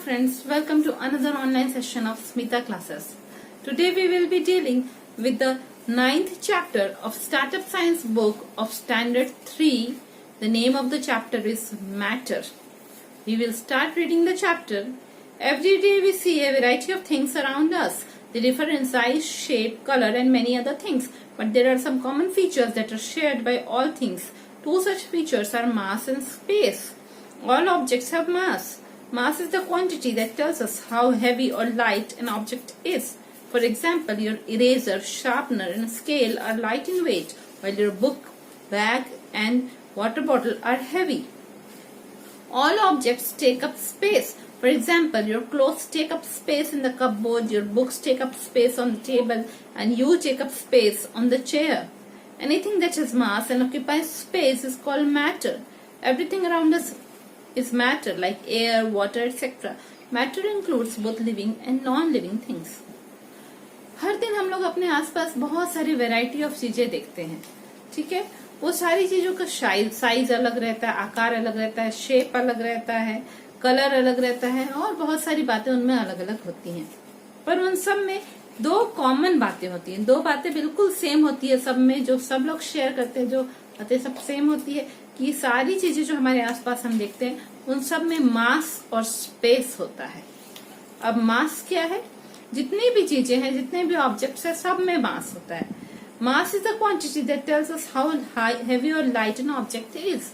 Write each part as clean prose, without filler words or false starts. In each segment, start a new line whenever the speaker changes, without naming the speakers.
friends, welcome to another online session of Smita classes. Today we will be dealing with the 9th chapter of Startup Science book of Standard 3. The name of the chapter is Matter. We will start reading the chapter. Every day we see a variety of things around us. They differ in size, shape, color and many other things. But there are some common features that are shared by all things. Two such features are mass and space. All objects have mass. Mass is the quantity that tells us how heavy or light an object is. For example, your eraser, sharpener and scale are light in weight, while your book, bag and water bottle are heavy. All objects take up space. For example, your clothes take up space in the cupboard, your books take up space on the table, and you take up space on the chair. Anything that has mass and occupies space is called matter. Everything around us is matter, like air, water, etc. Matter includes both living and non-living things. हर दिन हम लोग अपने आसपास बहुत सारी variety of चीजें देखते हैं, ठीक है। वो सारी चीजों का साइज अलग रहता है, आकार अलग रहता है, शेप अलग रहता है, कलर अलग रहता है और बहुत सारी बातें उनमें अलग अलग होती हैं। पर उन सब में दो कॉमन बातें होती हैं, दो बातें बिल्कुल सेम होती है सब में, जो सब लोग शेयर करते हैं, जो बातें सब सेम होती है कि सारी चीजें जो हमारे आसपास हम देखते हैं उन सब में मास और स्पेस होता है। अब मास क्या है? जितनी भी चीजें हैं, जितने भी ऑब्जेक्ट्स हैं, सब में मास होता है। Mass is the quantity that tells us how heavy और लाइट एन ऑब्जेक्ट इज।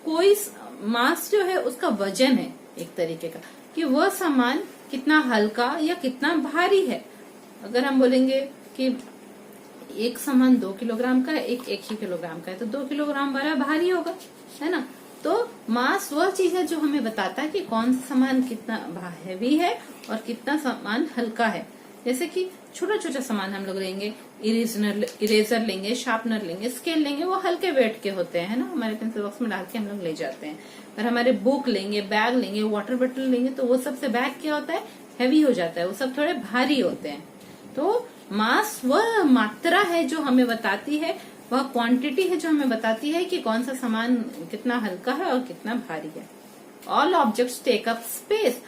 कोई मास जो है उसका वजन है एक तरीके का, कि वह सामान कितना हल्का या कितना भारी है। अगर हम बोलेंगे कि एक सामान 2 किलोग्राम का है, एक ही किलोग्राम का है, तो 2 किलोग्राम बड़ा भारी होगा, है ना। तो मास वह चीज है जो हमें बताता है कि कौन सा सामान कितना हैवी है और कितना सामान हल्का है। जैसे कि छोटा छोटा सामान हम लोग लेंगे, इरेजर लेंगे, शार्पनर लेंगे, स्केल लेंगे, वो हल्के वेट के होते हैं, है ना। हमारे पेंसिल बॉक्स में डाल के हम लोग ले जाते हैं। और हमारे बुक लेंगे, बैग लेंगे, वाटर बॉटल लेंगे, तो वो सबसे बैग क्या होता है? हैवी हो जाता है, वो सब थोड़े भारी होते हैं। तो मास वह मात्रा है जो हमें बताती है, वह क्वांटिटी है जो हमें बताती है कि कौन सा सामान कितना हल्का है और कितना भारी है। All objects take up space.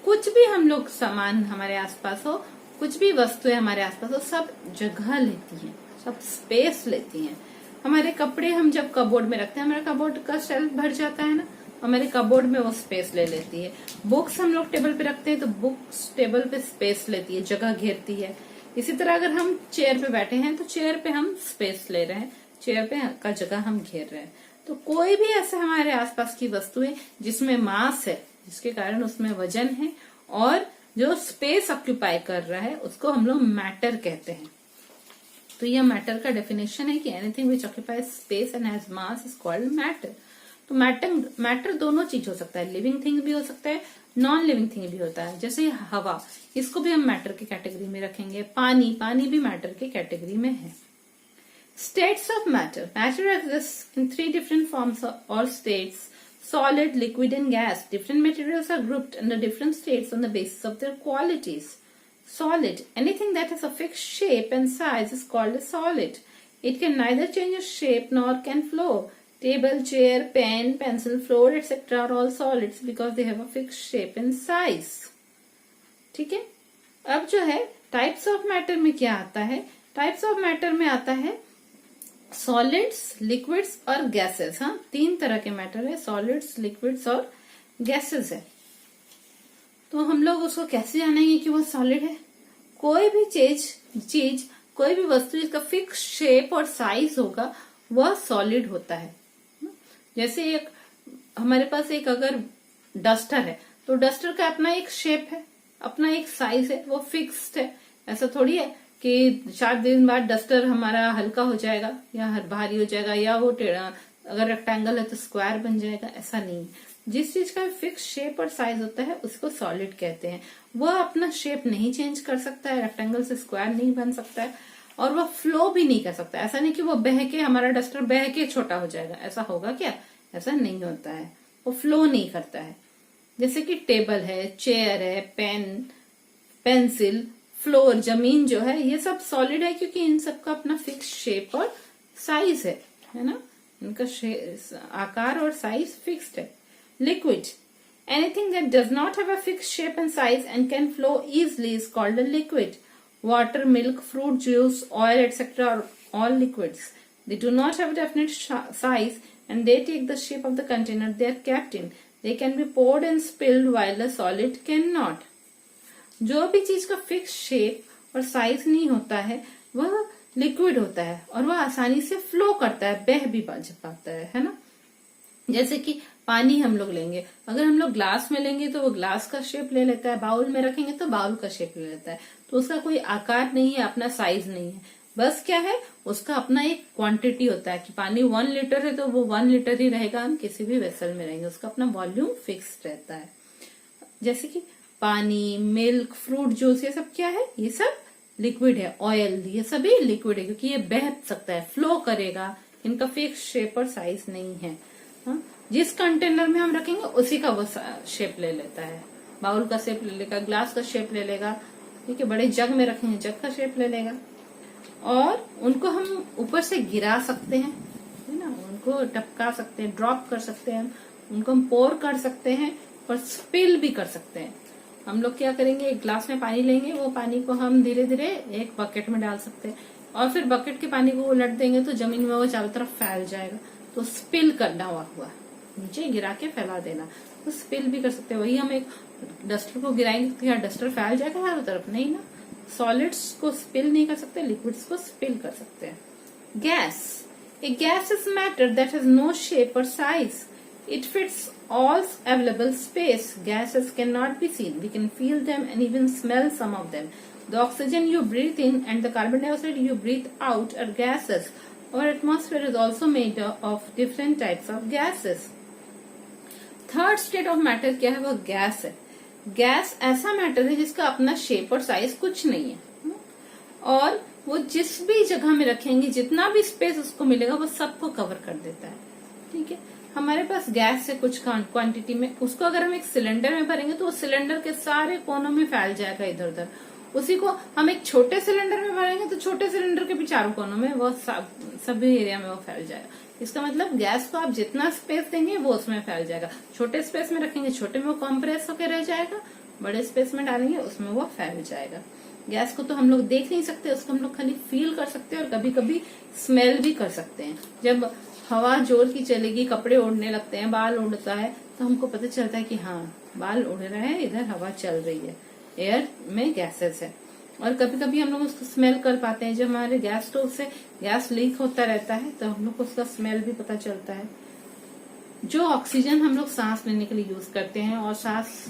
कुछ भी हम लोग सामान हमारे आसपास हो, कुछ भी वस्तुएं हमारे आसपास हो, सब जगह लेती हैं, सब स्पेस लेती हैं। हमारे कपड़े हम जब कबोर्ड में रखते हैं, हमारे कबोर्ड का शेल्फ भर जाता है ना, हमारे कबोर्ड में वो स्पेस ले लेती है। बुक्स हम लोग टेबल पे रखते हैं तो बुक्स टेबल पे स्पेस लेती है, जगह घेरती है। इसी तरह अगर हम चेयर पे बैठे हैं तो चेयर पे हम स्पेस ले रहे हैं, चेयर पे का जगह हम घेर रहे हैं। तो कोई भी ऐसे हमारे आसपास की वस्तु है जिसमें मास है, जिसके कारण उसमें वजन है और जो स्पेस ऑक्यूपाई कर रहा है, उसको हम लोग मैटर कहते हैं। तो यह मैटर का डेफिनेशन है कि anything which occupies space and has mass is called matter. तो मैटर दोनों चीज हो सकता है, लिविंग थिंग भी हो सकता है, नॉन लिविंग थिंग भी होता है। जैसे हवा, इसको भी हम मैटर की कैटेगरी में रखेंगे। पानी भी मैटर की कैटेगरी में है। States of matter. Matter exist in 3 different forms or states: solid, liquid and gas. Different materials are grouped under different states on the basis of their qualities. Solid, anything that has a fixed shape and size is called a solid. It can neither change its shape nor can flow. Table, chair, pen, pencil, floor, etc. are all solids because they have a fixed shape and size. ठीक है। अब जो है types of matter में क्या आता है? Types of matter में आता है सॉलिड्स, लिक्विड्स और गैसेस। हाँ, 3 तरह के मैटर है, सॉलिड्स, लिक्विड्स और गैसेस है। तो हम लोग उसको कैसे जानेंगे कि वो सॉलिड है? कोई भी चीज, कोई भी वस्तु जिसका फिक्स शेप और साइज होगा वह सॉलिड होता है। जैसे एक हमारे पास एक अगर डस्टर है तो डस्टर का अपना एक शेप है, अपना एक साइज है, वो फिक्स्ड है। ऐसा थोड़ी है कि 4 दिन बाद डस्टर हमारा हल्का हो जाएगा या भारी हो जाएगा, या वो टेढ़ा, अगर रेक्टेंगल है तो स्क्वायर बन जाएगा, ऐसा नहीं। जिस चीज का फिक्स शेप और साइज होता है उसको सॉलिड कहते हैं। वह अपना शेप नहीं चेंज कर सकता है, रेक्टेंगल से स्क्वायर नहीं बन सकता है, और वह फ्लो भी नहीं कर सकता। ऐसा नहीं कि वो बह के, हमारा डस्टर बह के छोटा हो जाएगा, ऐसा होगा क्या? ऐसा नहीं होता है, वो फ्लो नहीं करता है। जैसे कि टेबल है, चेयर है, पेन, पेंसिल, फ्लोर, जमीन जो है, ये सब सॉलिड है क्योंकि इन सब का अपना फिक्स शेप और साइज है ना। इनका आकार और साइज फिक्स्ड है। Liquid, Anything that does not have a fixed shape and size and can flow easily is called a liquid. Water, milk, fruit juice, oil, etc. are all liquids. They do not have a definite size and they take the shape of the container they are kept in. They can be poured and spilled while a solid cannot. जो भी चीज का fix shape और size नहीं होता है वह liquid होता है और वह आसानी से फ्लो करता है, बह भी पाता है ना। जैसे कि पानी हम लोग लेंगे, अगर हम लोग ग्लास में लेंगे तो वो ग्लास का शेप ले लेता है, बाउल में रखेंगे तो बाउल का शेप ले लेता है, तो उसका कोई आकार नहीं है, अपना साइज नहीं है, बस क्या है उसका अपना एक क्वांटिटी होता है कि पानी 1 लीटर है तो वो 1 लीटर ही रहेगा, हम किसी भी वेसल में रहेंगे, उसका अपना वॉल्यूम फिक्स रहता है। जैसे कि पानी, मिल्क, फ्रूट जूस, ये सब क्या है, ये सब लिक्विड है। ऑयल, ये सभी लिक्विड है क्योंकि ये बह सकता है, फ्लो करेगा, इनका फिक्स शेप और साइज नहीं है। हाँ? जिस कंटेनर में हम रखेंगे उसी का वो शेप ले लेता है, बाउल का शेप ले लेगा, ग्लास का शेप ले लेगा, ठीक है। बड़े जग में रखेंगे जग का शेप ले लेगा और उनको हम ऊपर से गिरा सकते हैं, है ना, उनको टपका सकते हैं, ड्रॉप कर सकते हैं, उनको हम पोर कर सकते हैं और स्पिल भी कर सकते हैं। हम लोग क्या करेंगे, एक ग्लास में पानी लेंगे, वो पानी को हम धीरे धीरे एक बकेट में डाल सकते हैं और फिर बकेट के पानी को उलट देंगे तो जमीन में वो चारों तरफ फैल जाएगा, तो स्पिल करना हुआ नीचे गिरा के फैला देना, तो स्पिल भी कर सकते हैं। वही हम एक डस्टर को गिराएंगे तो क्या डस्टर फैल जाएगा चारों तरफ, नहीं ना। सॉलिड्स को स्पिल नहीं कर सकते, लिक्विड्स को स्पिल कर सकते हैं। Gas, a gas is matter that has no shape और size. It fits all available space. Gases cannot be seen. We can feel them and even smell some of them. The oxygen you breathe in and the carbon dioxide you breathe out are gases. Our atmosphere is also made of different types of gases. Third state of matter क्या है, वो gas है। Gas ऐसा matter है जिसका अपना shape और size कुछ नहीं है और वो जिस भी जगह में रखेंगे, जितना भी स्पेस उसको मिलेगा वो सबको कवर कर देता है, ठीक है। हमारे पास गैस है कुछ क्वांटिटी में, उसको अगर हम एक सिलेंडर में भरेंगे तो वो सिलेंडर के सारे कोनों में फैल जाएगा इधर उधर। उसी को हम एक छोटे सिलेंडर में भरेंगे तो छोटे सिलेंडर के भी चारों कोनों में वो सभी एरिया में वो फैल जाएगा। इसका मतलब गैस को आप जितना स्पेस देंगे वो उसमें फैल जाएगा। छोटे स्पेस में रखेंगे, छोटे में वो कॉम्प्रेस होकर रह जाएगा, बड़े स्पेस में डालेंगे उसमें वो फैल जाएगा। गैस को तो हम लोग देख नहीं सकते, उसको हम लोग खाली फील कर सकते हैं और कभी कभी स्मेल भी कर सकते हैं। जब हवा जोर की चलेगी, कपड़े उड़ने लगते हैं, बाल उड़ता है, तो हमको पता चलता है कि हाँ बाल उड़ रहे हैं, इधर हवा चल रही है, एयर में गैसेस है। और कभी कभी हम लोग उसको स्मेल कर पाते हैं, जब हमारे गैस स्टोव से गैस लीक होता रहता है तो हम लोग को उसका स्मेल भी पता चलता है। जो ऑक्सीजन हम लोग सांस लेने के लिए यूज करते हैं और सांस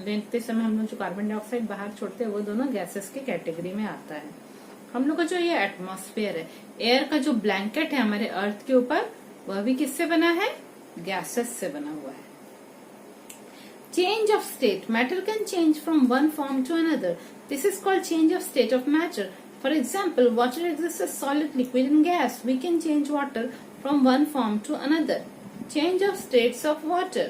लेते समय हम लोग जो कार्बन डाइऑक्साइड बाहर छोड़ते हैं वो दोनों गैसेस के कैटेगरी में आता है। हम लोग का जो ये एटमॉस्फेयर है, एयर का जो ब्लैंकेट है हमारे अर्थ के ऊपर, वह भी किससे बना है, गैसेस से बना हुआ है। Change of state. Matter can change from one form to another. This is called change of state of matter. For example, water exists as solid, liquid and gas. We can change water from one form to another. Change of states of water.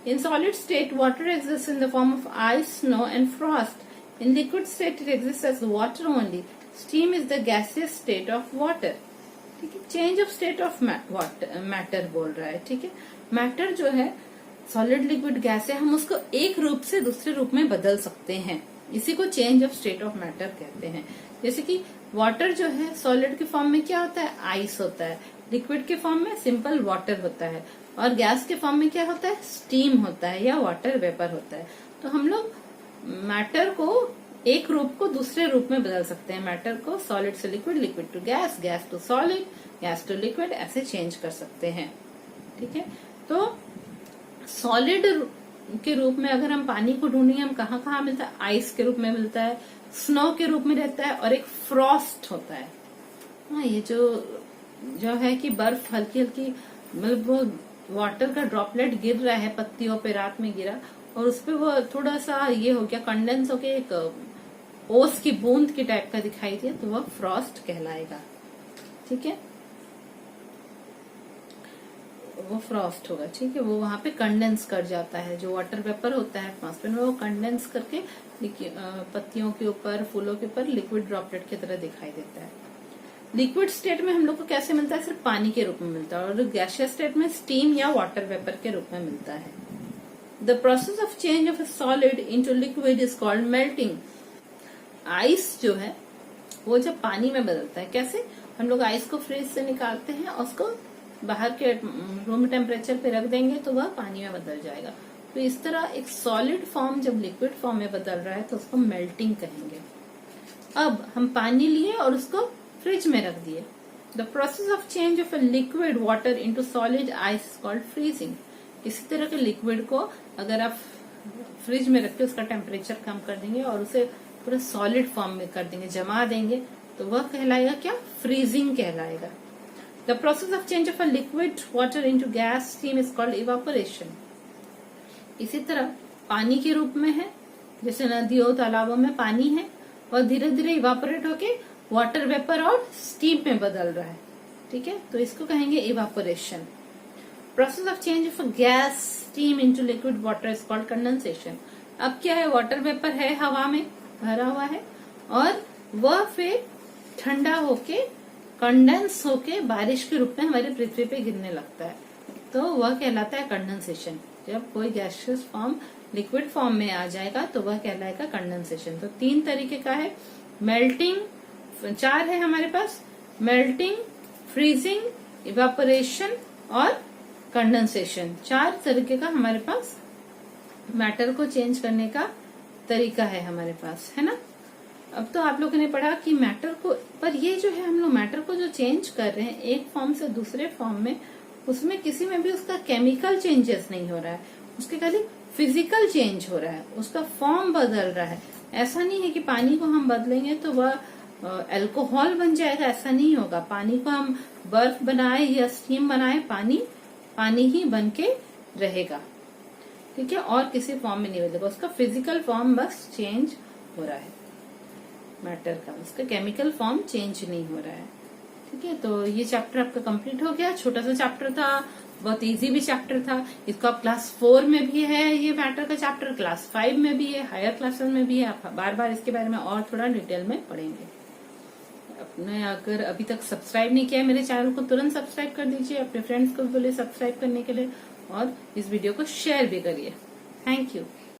In solid state, water exists in the form of ice, snow and frost. In liquid state, it exists as water only. Steam is the gaseous state of water. ठीक है, change of state of matter बोल रहा है, ठीक है। Matter जो है solid, liquid, gas है, हम उसको एक रूप से दूसरे रूप में बदल सकते हैं, इसी को change of state of matter कहते हैं। जैसे कि वाटर जो है सॉलिड के फॉर्म में क्या होता है, आइस होता है, लिक्विड के फॉर्म में सिंपल वाटर होता है और गैस के फॉर्म में क्या होता है, स्टीम होता है या वाटर वेपर होता है। तो हम लोग मैटर को एक रूप को दूसरे रूप में बदल सकते हैं। मैटर को सॉलिड से liquid, liquid to gas, gas to solid, gas to liquid, ऐसे चेंज कर सकते हैं, ठीक है। तो सॉलिड के रूप में अगर हम पानी को ढूंढेंगे, हम कहाँ कहाँ मिलता है, आइस के रूप में मिलता है, स्नो के रूप में रहता है और एक फ्रॉस्ट होता है। हाँ, ये जो है कि बर्फ हल्की हल्की, मतलब वो वाटर का ड्रॉपलेट गिर रहा है पत्तियों पे, रात में गिरा और उसपे वो थोड़ा सा ये हो गया, कंडेंस होके एक ओस की बूंद की टाइप का दिखाई दिया, तो वह फ्रॉस्ट कहलाएगा, ठीक है। वो फ्रॉस्ट होगा, ठीक है। वो वहां पे कंडेंस कर जाता है, जो वाटर वेपर होता है एटमॉस्फेयर में, वो कंडेंस करके पत्तियों के ऊपर, फूलों के ऊपर लिक्विड ड्रॉपलेट की तरह दिखाई देता है। लिक्विड स्टेट में हम लोग को कैसे मिलता है, सिर्फ पानी के रूप में मिलता है और गैसियस स्टेट में स्टीम या वाटर वेपर के रूप में मिलता है। The process of change of a solid into liquid is called melting. Ice जो है वो जब पानी में बदलता है, कैसे? हम लोग आइस को फ्रिज से निकालते हैं और उसको बाहर के रूम टेम्परेचर पे रख देंगे तो वह पानी में बदल जाएगा। तो इस तरह एक सॉलिड फॉर्म जब लिक्विड फॉर्म में बदल रहा है तो उसको मेल्टिंग कहेंगे। अब हम पानी लिए और उसको फ्रिज में रख दिए। The process of change of a liquid water into solid ice is called freezing. इसी तरह के लिक्विड को अगर आप फ्रिज में रख के उसका टेम्परेचर कम कर देंगे और उसे पूरा सॉलिड फॉर्म में कर देंगे, जमा देंगे, तो वह कहलाएगा क्या? फ्रीजिंग कहलाएगा। The process of change of a liquid water into gas steam is called evaporation. इसी तरह पानी के रूप में है, जैसे नदियों तालाबों में पानी है और धीरे धीरे इवापोरेट होके वाटर वेपर और स्टीम में बदल रहा है, ठीक है, तो इसको कहेंगे evaporation. Process of change of gas steam into liquid water is called condensation. अब क्या है? वाटर वेपर है, हवा में भरा हुआ है और वह फिर ठंडा होके कंडेंस होके बारिश के रूप में हमारी पृथ्वी पे गिरने लगता है, तो वह कहलाता है कंडेंसेशन। जब कोई गैसियस फॉर्म लिक्विड फॉर्म में आ जाएगा तो वह कहलाएगा कंडेंसेशन। तो 3 तरीके का है, मेल्टिंग, 4 है हमारे पास, मेल्टिंग, फ्रीजिंग, इवापोरेशन और कंडेंसेशन। 4 तरीके का हमारे पास मैटर को चेंज करने का तरीका है हमारे पास, है ना। अब तो आप लोगों ने पढ़ा कि मैटर को, पर ये जो है हम लोग मैटर को जो चेंज कर रहे हैं एक फॉर्म से दूसरे फॉर्म में, उसमें किसी में भी उसका केमिकल चेंजेस नहीं हो रहा है, उसके खाली फिजिकल चेंज हो रहा है, उसका फॉर्म बदल रहा है। ऐसा नहीं है कि पानी को हम बदलेंगे तो वह अल्कोहल बन जाएगा, ऐसा नहीं होगा। पानी को हम बर्फ बनाए या स्टीम बनाए, पानी ही बन के रहेगा, ठीक है, और किसी फॉर्म में नहीं बदलेगा। उसका फिजिकल फॉर्म बस चेंज हो रहा है मैटर का, उसका केमिकल फॉर्म चेंज नहीं हो रहा है, ठीक है। तो ये चैप्टर आपका कंप्लीट हो गया। छोटा सा चैप्टर था, बहुत इजी भी चैप्टर था। इसको आप क्लास 4 में भी है ये मैटर का चैप्टर, क्लास 5 में भी है, हायर क्लासेस में भी है। आप बार बार इसके बारे में और थोड़ा डिटेल में पढ़ेंगे। अपने अगर अभी तक सब्सक्राइब नहीं किया है मेरे चैनल को, तुरंत सब्सक्राइब कर दीजिए, अपने फ्रेंड्स को भी बोलिए सब्सक्राइब करने के लिए, और इस वीडियो को शेयर भी करिए। Thank you.